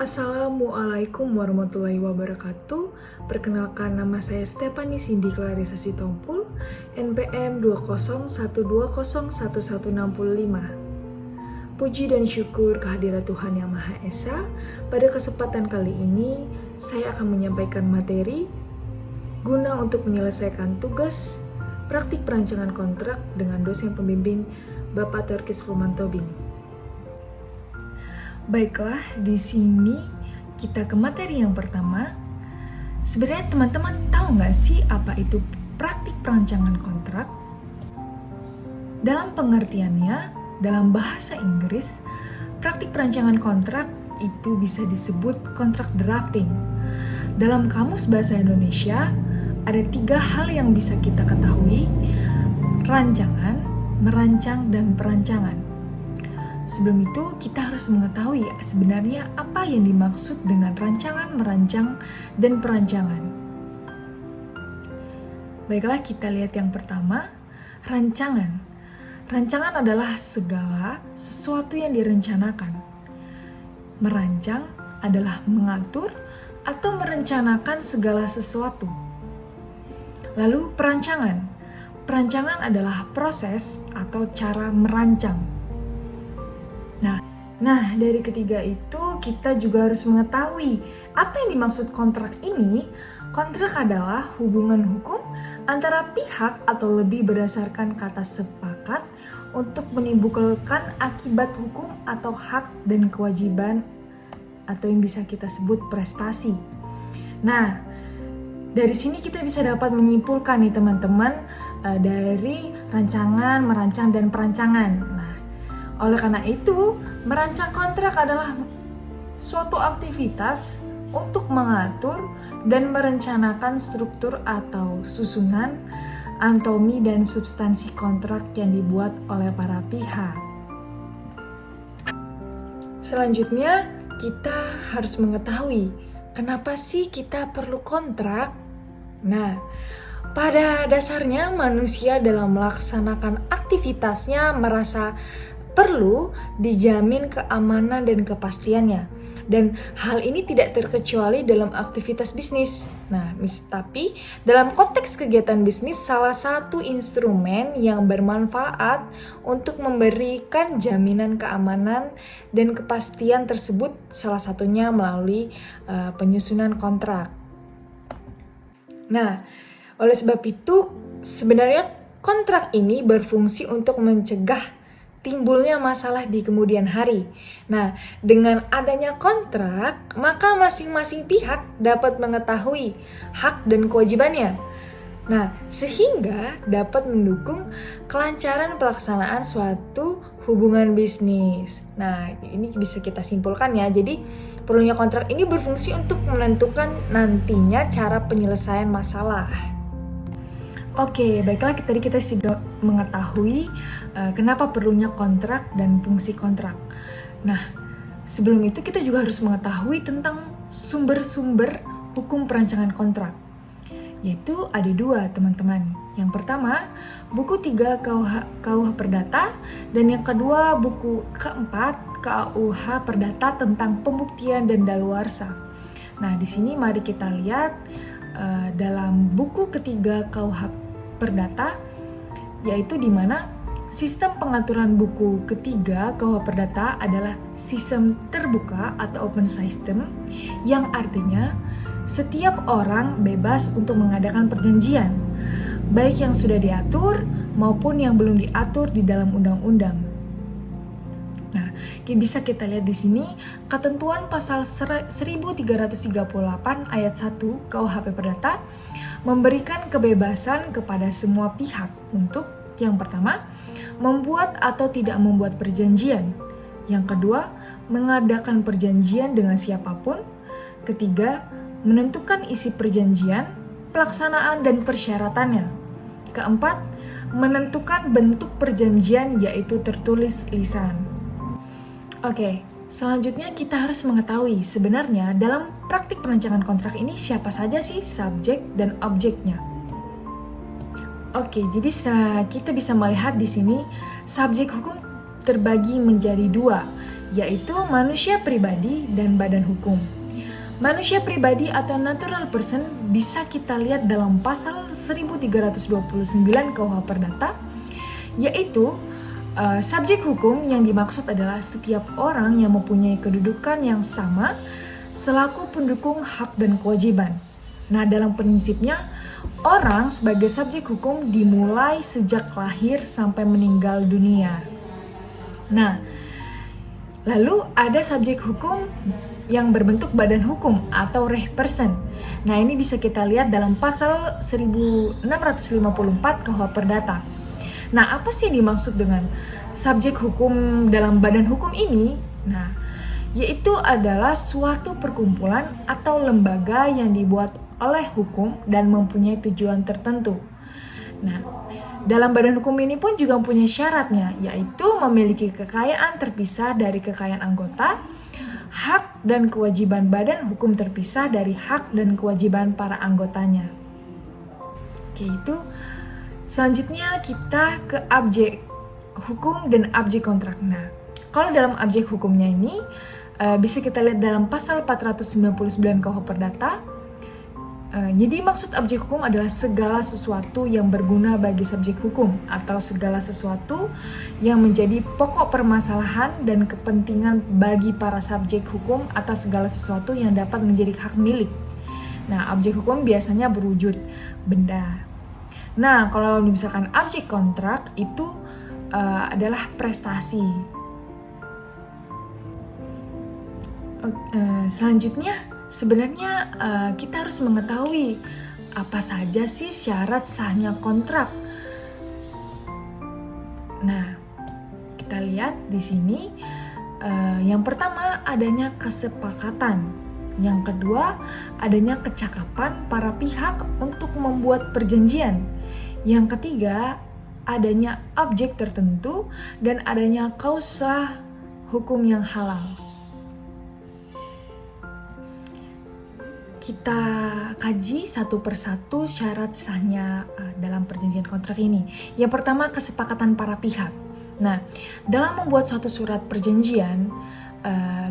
Assalamualaikum warahmatullahi wabarakatuh. Perkenalkan, nama saya Stephanie Cindy Clarissa Sitompul, NPM 20120111165. Puji dan syukur kehadirat Tuhan Yang Maha Esa. Pada kesempatan kali ini, saya akan menyampaikan materi guna untuk menyelesaikan tugas praktik perancangan kontrak dengan dosen pembimbing Bapak Torkis Rumantobing. Baiklah, di sini kita ke materi yang pertama. Sebenarnya teman-teman tahu nggak sih apa itu praktik perancangan kontrak? Dalam pengertiannya, dalam bahasa Inggris, praktik perancangan kontrak itu bisa disebut kontrak drafting. Dalam kamus bahasa Indonesia, ada 3 hal yang bisa kita ketahui: rancangan, merancang, dan perancangan. Sebelum itu, kita harus mengetahui sebenarnya apa yang dimaksud dengan rancangan, merancang, dan perancangan. Baiklah, kita lihat yang pertama, rancangan. Rancangan adalah segala sesuatu yang direncanakan. Merancang adalah mengatur atau merencanakan segala sesuatu. Lalu perancangan. Perancangan adalah proses atau cara merancang. Nah, dari ketiga itu kita juga harus mengetahui apa yang dimaksud kontrak ini. Kontrak adalah hubungan hukum antara pihak atau lebih berdasarkan kata sepakat untuk menimbulkan akibat hukum atau hak dan kewajiban atau yang bisa kita sebut prestasi. Nah, dari sini kita bisa dapat menyimpulkan nih teman-teman dari rancangan, merancang, dan perancangan. Nah, oleh karena itu, merancang kontrak adalah suatu aktivitas untuk mengatur dan merencanakan struktur atau susunan, anatomi, dan substansi kontrak yang dibuat oleh para pihak. Selanjutnya, kita harus mengetahui kenapa sih kita perlu kontrak. Nah, pada dasarnya manusia dalam melaksanakan aktivitasnya merasa perlu dijamin keamanan dan kepastiannya. Dan hal ini tidak terkecuali dalam aktivitas bisnis. Nah, tapi dalam konteks kegiatan bisnis, salah satu instrumen yang bermanfaat untuk memberikan jaminan keamanan dan kepastian tersebut salah satunya melalui penyusunan kontrak. Nah, oleh sebab itu sebenarnya kontrak ini berfungsi untuk mencegah timbulnya masalah di kemudian hari. Nah, dengan adanya kontrak, maka masing-masing pihak dapat mengetahui hak dan kewajibannya. Nah, sehingga dapat mendukung kelancaran pelaksanaan suatu hubungan bisnis. Nah, ini bisa kita simpulkan ya. Jadi, perlunya kontrak ini berfungsi untuk menentukan nantinya cara penyelesaian masalah. Oke, baiklah, tadi kita sudah mengetahui kenapa perlunya kontrak dan fungsi kontrak. Nah, sebelum itu kita juga harus mengetahui tentang sumber-sumber hukum perancangan kontrak. Yaitu ada 2, teman-teman. Yang pertama, buku 3 KUH Perdata, dan yang kedua buku keempat KUH Perdata tentang pembuktian dan daluarsa. Nah, di sini mari kita lihat dalam buku ketiga KUH Perdata, yaitu di mana sistem pengaturan buku ketiga KUH Perdata adalah sistem terbuka atau open system, yang artinya setiap orang bebas untuk mengadakan perjanjian, baik yang sudah diatur maupun yang belum diatur di dalam undang-undang. Nah, bisa kita lihat di sini ketentuan pasal 1338 ayat 1 KUHP Perdata memberikan kebebasan kepada semua pihak untuk yang pertama, membuat atau tidak membuat perjanjian. Yang kedua, mengadakan perjanjian dengan siapapun. Ketiga, menentukan isi perjanjian, pelaksanaan dan persyaratannya. Keempat, menentukan bentuk perjanjian yaitu tertulis lisan. Oke, selanjutnya kita harus mengetahui sebenarnya dalam praktik perancangan kontrak ini siapa saja sih subjek dan objeknya. Oke, jadi kita bisa melihat di sini subjek hukum terbagi menjadi dua, yaitu manusia pribadi dan badan hukum. Manusia pribadi atau natural person bisa kita lihat dalam pasal 1329 KUH Perdata, yaitu subjek hukum yang dimaksud adalah setiap orang yang mempunyai kedudukan yang sama selaku pendukung hak dan kewajiban. Nah, dalam prinsipnya, orang sebagai subjek hukum dimulai sejak lahir sampai meninggal dunia. Nah, lalu ada subjek hukum yang berbentuk badan hukum atau reh person. Nah, ini bisa kita lihat dalam pasal 1654 KUH Perdata. Nah, apa sih yang dimaksud dengan subjek hukum dalam badan hukum ini? Nah, yaitu adalah suatu perkumpulan atau lembaga yang dibuat oleh hukum dan mempunyai tujuan tertentu. Nah, dalam badan hukum ini pun juga mempunyai syaratnya, yaitu memiliki kekayaan terpisah dari kekayaan anggota, hak dan kewajiban badan hukum terpisah dari hak dan kewajiban para anggotanya. Oke, itu selanjutnya kita ke objek hukum dan objek kontrak. Nah, kalau dalam objek hukumnya ini bisa kita lihat dalam pasal 499 KUH Perdata. Jadi maksud objek hukum adalah segala sesuatu yang berguna bagi subjek hukum atau segala sesuatu yang menjadi pokok permasalahan dan kepentingan bagi para subjek hukum atau segala sesuatu yang dapat menjadi hak milik. Nah, objek hukum biasanya berwujud benda. Nah, kalau misalkan objek kontrak itu adalah prestasi. Selanjutnya, sebenarnya kita harus mengetahui apa saja sih syarat sahnya kontrak. Nah, kita lihat di sini yang pertama adanya kesepakatan, yang kedua adanya kecakapan para pihak untuk membuat perjanjian, yang ketiga adanya objek tertentu dan adanya kausa hukum yang halal. Kita kaji satu persatu syarat sahnya dalam perjanjian kontrak ini. Yang pertama, kesepakatan para pihak. Nah, dalam membuat suatu surat perjanjian,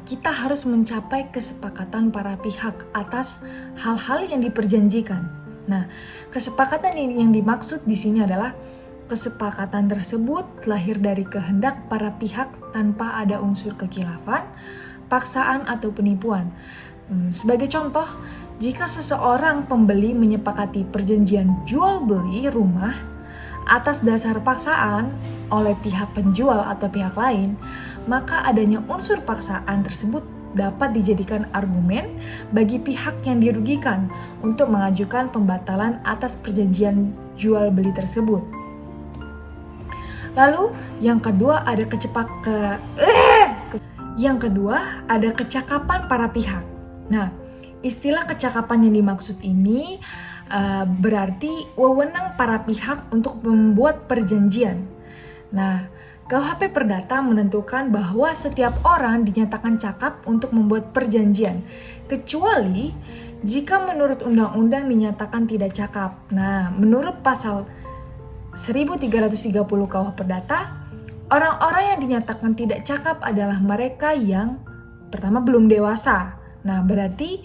kita harus mencapai kesepakatan para pihak atas hal-hal yang diperjanjikan. Nah, kesepakatan yang dimaksud di sini adalah kesepakatan tersebut lahir dari kehendak para pihak tanpa ada unsur kekhilafan, paksaan atau penipuan. Sebagai contoh, jika seseorang pembeli menyepakati perjanjian jual beli rumah atas dasar paksaan oleh pihak penjual atau pihak lain, maka adanya unsur paksaan tersebut dapat dijadikan argumen bagi pihak yang dirugikan untuk mengajukan pembatalan atas perjanjian jual beli tersebut. Lalu yang kedua ada kecakapan para pihak. Nah, istilah kecakapan yang dimaksud ini berarti wewenang para pihak untuk membuat perjanjian. Nah, KUHP Perdata menentukan bahwa setiap orang dinyatakan cakap untuk membuat perjanjian, kecuali jika menurut undang-undang dinyatakan tidak cakap. Nah, menurut pasal 1330 KUH Perdata, orang-orang yang dinyatakan tidak cakap adalah mereka yang pertama belum dewasa. Nah, berarti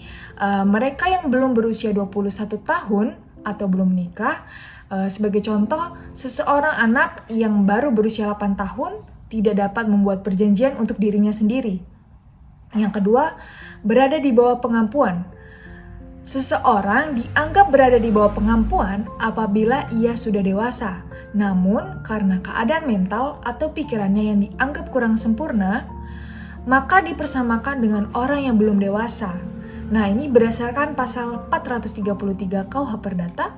mereka yang belum berusia 21 tahun atau belum menikah. Sebagai contoh, seseorang anak yang baru berusia 8 tahun tidak dapat membuat perjanjian untuk dirinya sendiri. Yang kedua, berada di bawah pengampuan. Seseorang dianggap berada di bawah pengampuan apabila ia sudah dewasa. Namun, karena keadaan mental atau pikirannya yang dianggap kurang sempurna, maka dipersamakan dengan orang yang belum dewasa. Nah, ini berdasarkan pasal 433 KUH Perdata.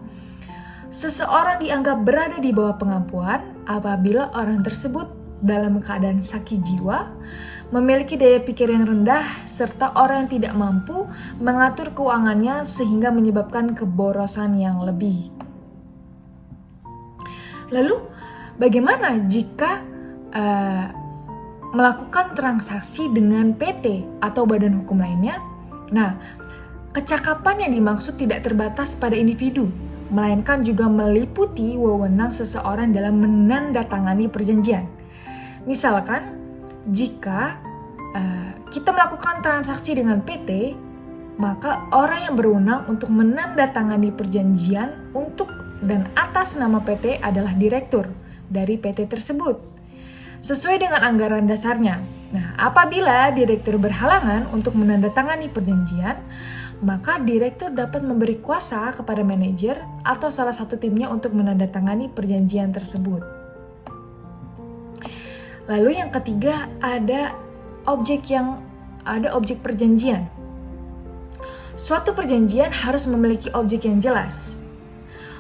Seseorang dianggap berada di bawah pengampuan apabila orang tersebut dalam keadaan sakit jiwa, memiliki daya pikir yang rendah, serta orang yang tidak mampu mengatur keuangannya sehingga menyebabkan keborosan yang lebih. Lalu, bagaimana jika melakukan transaksi dengan PT atau badan hukum lainnya? Nah, kecakapan yang dimaksud tidak terbatas pada individu, melainkan juga meliputi wewenang seseorang dalam menandatangani perjanjian. Misalkan, jika kita melakukan transaksi dengan PT, maka orang yang berwenang untuk menandatangani perjanjian untuk dan atas nama PT adalah direktur dari PT tersebut, sesuai dengan anggaran dasarnya. Nah, apabila direktur berhalangan untuk menandatangani perjanjian, maka direktur dapat memberi kuasa kepada manajer atau salah satu timnya untuk menandatangani perjanjian tersebut. Lalu yang ketiga, ada objek perjanjian. Suatu perjanjian harus memiliki objek yang jelas.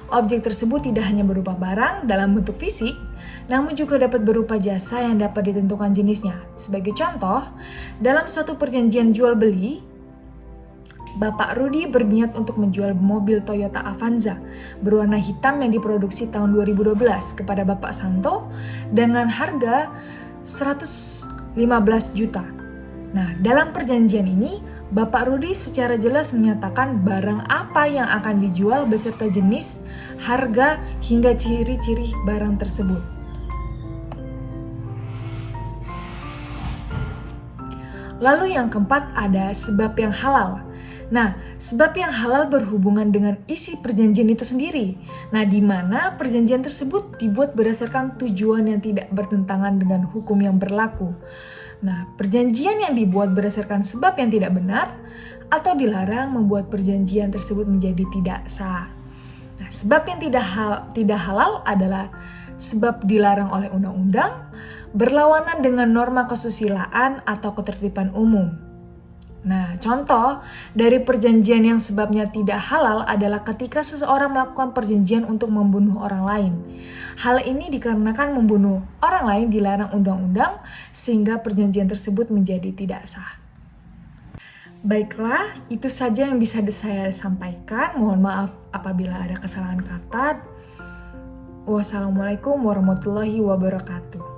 Objek tersebut tidak hanya berupa barang dalam bentuk fisik, namun juga dapat berupa jasa yang dapat ditentukan jenisnya. Sebagai contoh, dalam suatu perjanjian jual beli, Bapak Rudi berniat untuk menjual mobil Toyota Avanza berwarna hitam yang diproduksi tahun 2012 kepada Bapak Santo dengan harga 115 juta. Nah, dalam perjanjian ini, Bapak Rudi secara jelas menyatakan barang apa yang akan dijual beserta jenis, harga, hingga ciri-ciri barang tersebut. Lalu yang keempat, ada sebab yang halal. Nah, sebab yang halal berhubungan dengan isi perjanjian itu sendiri. Nah, di mana perjanjian tersebut dibuat berdasarkan tujuan yang tidak bertentangan dengan hukum yang berlaku. Nah, perjanjian yang dibuat berdasarkan sebab yang tidak benar atau dilarang membuat perjanjian tersebut menjadi tidak sah. Nah, sebab yang tidak halal adalah sebab dilarang oleh undang-undang, berlawanan dengan norma kesusilaan atau ketertiban umum. Nah, contoh dari perjanjian yang sebabnya tidak halal adalah ketika seseorang melakukan perjanjian untuk membunuh orang lain. Hal ini dikarenakan membunuh orang lain dilarang undang-undang, sehingga perjanjian tersebut menjadi tidak sah. Baiklah, itu saja yang bisa saya sampaikan. Mohon maaf apabila ada kesalahan kata. Wassalamualaikum warahmatullahi wabarakatuh.